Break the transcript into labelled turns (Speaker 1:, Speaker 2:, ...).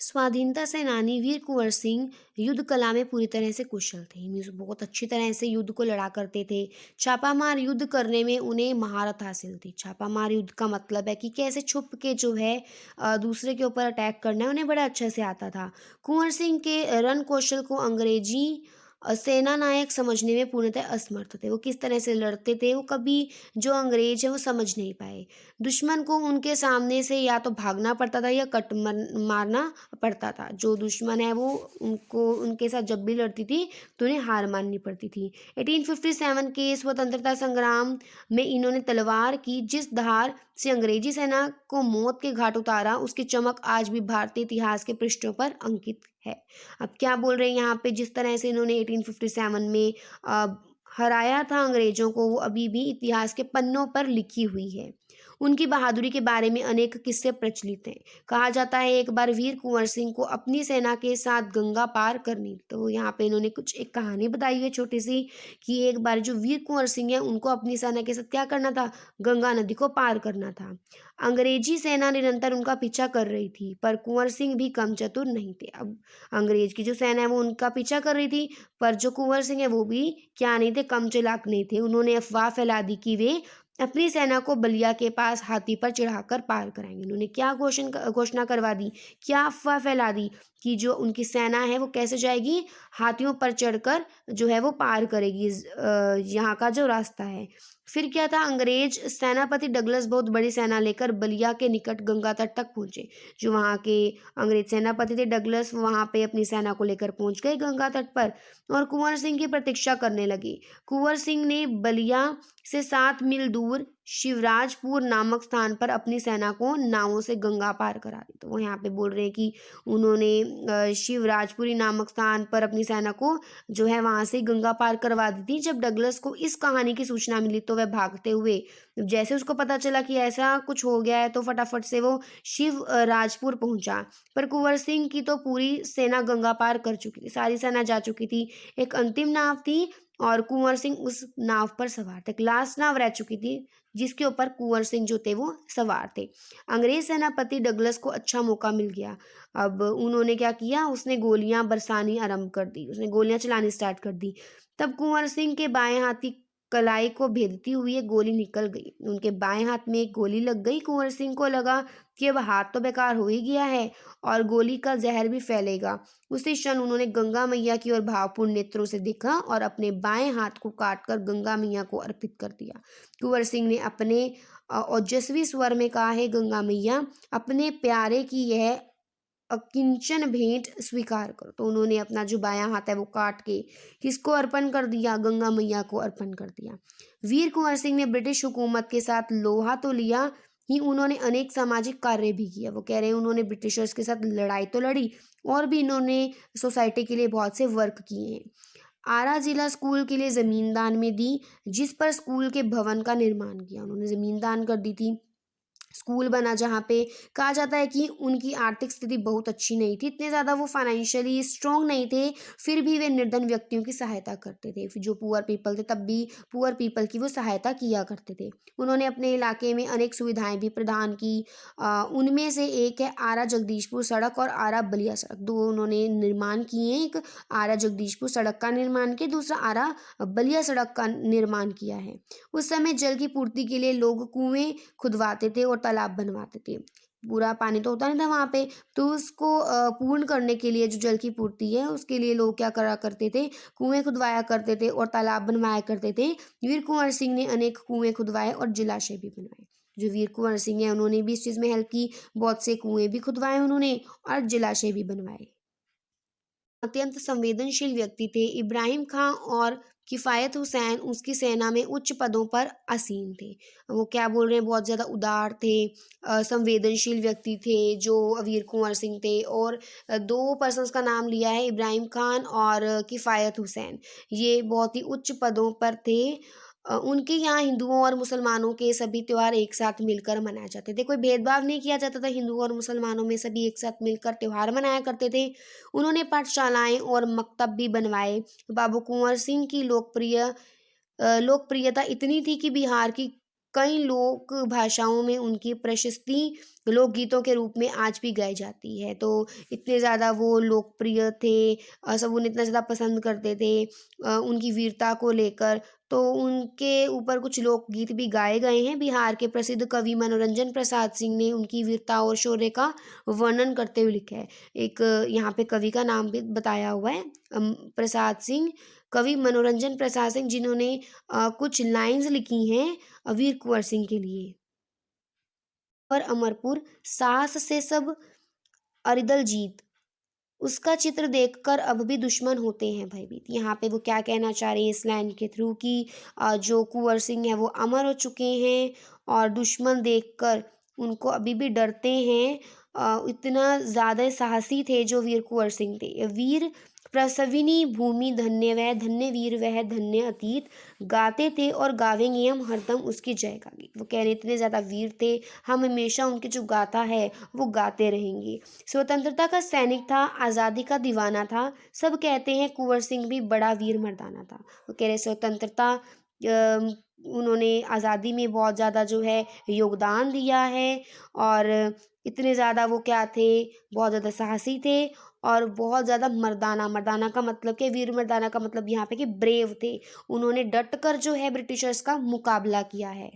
Speaker 1: स्वाधीनता सेनानी वीर कुंवर सिंह युद्ध कला में पूरी तरह से कुशल थे। मीन्स बहुत अच्छी तरह से युद्ध को लड़ा करते थे। छापामार युद्ध करने में उन्हें महारत हासिल थी। छापामार युद्ध का मतलब है कि कैसे छुप के जो है दूसरे के ऊपर अटैक करना है, उन्हें बड़ा अच्छे से आता था। कुंवर सिंह के रण कौशल को अंग्रेजी सेना नायक समझने में पूर्णतः असमर्थ थे। वो किस तरह से लड़ते थे, वो कभी जो अंग्रेज है वो समझ नहीं पाए। दुश्मन को उनके सामने से या तो भागना पड़ता था या कट मारना पड़ता था। जो दुश्मन है वो उनको उनके साथ जब भी लड़ती थी तो उन्हें हार माननी पड़ती थी। 1857 के स्वतंत्रता संग्राम में इन्होंने तलवार की जिस धार से अंग्रेजी सेना को मौत के घाट उतारा, उसकी चमक आज भी भारतीय इतिहास के पृष्ठों पर अंकित है। अब क्या बोल रहे हैं यहाँ पे, जिस तरह से इन्होंने 1857 में अ, हराया था अंग्रेजों को, वो अभी भी इतिहास के पन्नों पर लिखी हुई है। उनकी बहादुरी के बारे में अनेक किस्से प्रचलित हैं। कहा जाता है एक बार वीर कुंवर सिंह को अपनी सेना के साथ गंगा पार करनी, तो यहाँ पे इन्होंने कुछ एक कहानी बताई है छोटी सी, कि एक बार जो वीर कुंवर सिंह है उनको अपनी सेना के साथ क्या करना था, गंगा नदी को पार करना था। अंग्रेजी सेना निरंतर उनका पीछा कर रही थी, पर कुंवर सिंह भी कम चतुर नहीं थे। अब अंग्रेज की जो सेना है वो उनका पीछा कर रही थी, पर जो कुंवर सिंह है वो भी क्या नहीं थे, कम चालाक नहीं थे। उन्होंने अफवाह फैला दी कि वे अपनी सेना को बलिया के पास हाथी पर चढ़ाकर पार कराएंगे। उन्होंने क्या घोषणा करवा दी, क्या अफवाह फैला दी कि जो उनकी सेना है वो कैसे जाएगी, हाथियों पर चढ़कर जो है वो पार करेगी यहाँ का जो रास्ता है। फिर क्या था, अंग्रेज सेनापति डगलस बहुत बड़ी सेना लेकर बलिया के निकट गंगा तट तक पहुंचे। जो वहाँ के अंग्रेज सेनापति थे डगलस, वहाँ पे अपनी सेना को लेकर पहुंच गए गंगा तट पर और कुंवर सिंह की प्रतीक्षा करने लगे। कुंवर सिंह ने बलिया से 7 मील दूर शिवराजपुर नामक स्थान पर अपनी सेना को नावों से गंगा पार करा दी। तो वो यहाँ पे बोल रहे हैं कि उन्होंने शिवराजपुरी नामक स्थान पर अपनी सेना को जो है वहां से गंगा पार करवा दी थी। जब डगलस को इस कहानी की सूचना मिली तो वह भागते हुए, जैसे उसको पता चला कि ऐसा कुछ हो गया है, तो फटाफट से वो शिव राजपुर पहुंचा। पर कुंवर सिंह की तो पूरी सेना गंगा पार कर चुकी थी, सारी सेना जा चुकी थी। एक अंतिम नाव थी और कुंवर सिंह उस नाव पर सवार थे। लास्ट नाव रह चुकी थी जिसके ऊपर कुंवर सिंह जो थे वो सवार थे। अंग्रेज सेनापति डगलस को अच्छा मौका मिल गया। अब उन्होंने क्या किया, उसने गोलियां बरसानी आरंभ कर दी, उसने गोलियां चलानी स्टार्ट कर दी। तब कुंवर सिंह के बाएं हाथी कलाई को भेदती हुई एक गोली निकल गई। उनके बाएं हाथ में एक गोली लग गई। कुंवर सिंह को लगा कि अब हाथ तो बेकार हो ही गया है और गोली का जहर भी फैलेगा। उसी क्षण उन्होंने गंगा मैया की ओर भावपूर्ण नेत्रों से देखा और अपने बाएं हाथ को काटकर गंगा मैया को अर्पित कर दिया। कुंवर सिंह ने अपने ओजस्वी स्वर में कहा, है गंगा मैया, अपने प्यारे की यह अकिंचन भेंट स्वीकार करो। तो उन्होंने अपना जो बायां हाथ है वो काट के किसको अर्पण कर दिया, गंगा मैया को अर्पण कर दिया। वीर कुंवर सिंह ने ब्रिटिश हुकूमत के साथ लोहा तो लिया ही, उन्होंने अनेक सामाजिक कार्य भी किया। वो कह रहे हैं उन्होंने ब्रिटिशर्स के साथ लड़ाई तो लड़ी और भी इन्होंने सोसाइटी के लिए बहुत से वर्क किए हैं। आरा जिला स्कूल के लिए जमीन दान में दी, जिस पर स्कूल के भवन का निर्माण किया। उन्होंने जमीन दान कर दी थी, स्कूल बना जहाँ पे कहा जाता है कि उनकी आर्थिक स्थिति बहुत अच्छी नहीं थी, इतने ज़्यादा वो फाइनेंशियली स्ट्रॉन्ग नहीं थे, फिर भी वे निर्धन व्यक्तियों की सहायता करते थे। फिर जो पुअर पीपल थे तब भी पुअर पीपल की वो सहायता किया करते थे। उन्होंने अपने इलाके में अनेक सुविधाएं भी प्रदान की। उनमें से एक है आरा जगदीशपुर सड़क और आरा बलिया सड़क, दो उन्होंने निर्माण किए हैं। एक आरा जगदीशपुर सड़क का निर्माण किया, दूसरा आरा बलिया सड़क का निर्माण किया है। उस समय जल की पूर्ति के लिए लोग कुएं खुदवाते थे और तालाब बनवाते थे। पूरा पानी तो होता नहीं था वहाँ पे, तो उसको पूर्ण करने के लिए जो जल की पूर्ति है उसके लिए लोग क्या करा करते थे, कुएं खुदवाया करते थे और तालाब बनवाया करते थे। वीर कुंवर सिंह ने अनेक कुएं खुदवाए और जलाशय भी बनवाए। जो वीर कुंवर सिंह है उन्होंने भी इस चीज़ में हेल्प की, बहुत से कुएं भी खुदवाए उन्होंने और जलाशय भी बनवाए। अत्यंत संवेदनशील व्यक्ति थे। इब्राहिम खां और किफ़ायत हुसैन उसकी सेना में उच्च पदों पर आसीन थे। वो क्या बोल रहे हैं, बहुत ज़्यादा उदार थे, संवेदनशील व्यक्ति थे जो वीर कुंवर सिंह थे। और दो पर्सन्स का नाम लिया है, इब्राहिम खान और किफ़ायत हुसैन, ये बहुत ही उच्च पदों पर थे। उनके यहाँ हिंदुओं और मुसलमानों के सभी त्योहार एक साथ मिलकर मनाए जाते थे, कोई भेदभाव नहीं किया जाता था हिंदुओं और मुसलमानों में, सभी एक साथ मिलकर त्योहार मनाया करते थे। उन्होंने पाठशालाएं और मकतब भी बनवाए। बाबू कुंवर सिंह की लोकप्रियता इतनी थी कि बिहार की कई लोक भाषाओं में उनकी प्रशस्ति लोकगीतों के रूप में आज भी गाई जाती है। तो इतने ज़्यादा वो लोकप्रिय थे, सब उन्हें इतना ज़्यादा पसंद करते थे उनकी वीरता को लेकर। तो उनके ऊपर कुछ लोकगीत भी गाए गए हैं। बिहार के प्रसिद्ध कवि मनोरंजन प्रसाद सिंह ने उनकी वीरता और शौर्य का वर्णन करते हुए लिखा है। एक यहाँ पे कवि का नाम भी बताया हुआ है, प्रसाद सिंह, कवि मनोरंजन प्रसाद सिंह, जिन्होंने कुछ लाइन्स लिखी हैं वीर कुँवर सिंह के लिए। और अमरपुर, सास से सब अरिदल जीत, उसका चित्र देखकर अब भी दुश्मन होते हैं भयभीत। यहाँ पे वो क्या कहना चाह रहे हैं इस लाइन के थ्रू कि जो कुँवर सिंह है वो अमर हो चुके हैं और दुश्मन देखकर उनको अभी भी डरते हैं। इतना ज़्यादा साहसी थे जो वीर कुँवर सिंह थे। वीर प्रसविनी भूमि धन्य वह, धन्य वीर वह, धन्य अतीत, गाते थे और गावेंगे हम हरदम उसकी जय का गीत। वो कह रहे इतने ज़्यादा वीर थे, हम हमेशा उनकी जो गाथा है वो गाते रहेंगे। स्वतंत्रता का सैनिक था, आज़ादी का दीवाना था, सब कहते हैं कुँवर सिंह भी बड़ा वीर मर्दाना था। वो कह रहे स्वतंत्रता उन्होंने आज़ादी में बहुत ज़्यादा जो है योगदान दिया है और इतने ज़्यादा वो क्या थे, बहुत ज़्यादा साहसी थे और बहुत ज़्यादा मर्दाना। मर्दाना का मतलब क्या, वीर मर्दाना का मतलब यहाँ पे कि ब्रेव थे। उन्होंने डट कर जो है ब्रिटिशर्स का मुकाबला किया है।